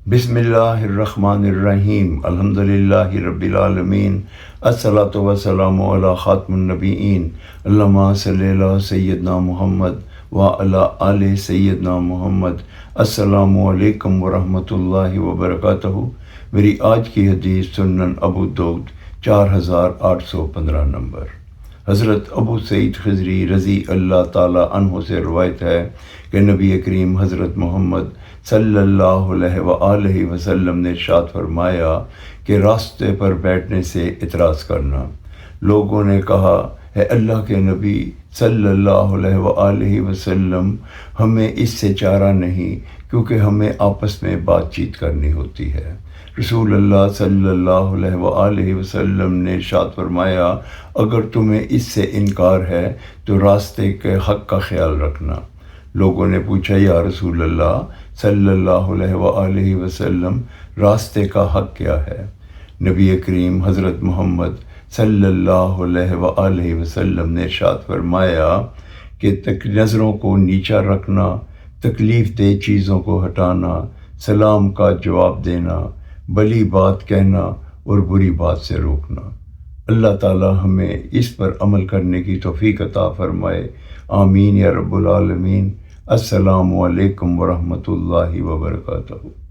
بسم اللہ الرحمن الرحیم الحمدللہ رب العالمین الصلاۃ والسلام علی خاتم النبیین اللہم صلی علی سیدنا محمد وعلی آل سیدنا محمد۔ السلام علیکم ورحمۃ اللہ وبرکاتہ۔ میری آج کی حدیث سنن ابو داؤد 4815 نمبر۔ حضرت ابو سعید خضری رضی اللہ تعالی عنہ سے روایت ہے کہ نبی کریم حضرت محمد صلی اللہ علیہ وآلہ وسلم نے ارشاد فرمایا کہ راستے پر بیٹھنے سے اعتراض کرنا۔ لوگوں نے کہا، اے اللہ کے نبی صلی اللہ علیہ وآلہ وسلم، ہمیں اس سے چارہ نہیں کیونکہ ہمیں آپس میں بات چیت کرنی ہوتی ہے۔ رسول اللہ صلی اللہ علیہ وآلہ وسلم نے ارشاد فرمایا، اگر تمہیں اس سے انکار ہے تو راستے کے حق کا خیال رکھنا۔ لوگوں نے پوچھا، یا رسول اللہ صلی اللہ علیہ وآلہ وسلم، راستے کا حق کیا ہے؟ نبی کریم حضرت محمد صلی اللہ علیہ وآلہ وسلم نے ارشاد فرمایا کہ نظروں کو نیچا رکھنا، تکلیف دہ چیزوں کو ہٹانا، سلام کا جواب دینا، بھلی بات کہنا اور بری بات سے روکنا۔ اللہ تعالی ہمیں اس پر عمل کرنے کی توفیق عطا فرمائے، آمین یا رب العالمین۔ السلام علیکم ورحمۃ اللہ وبرکاتہ۔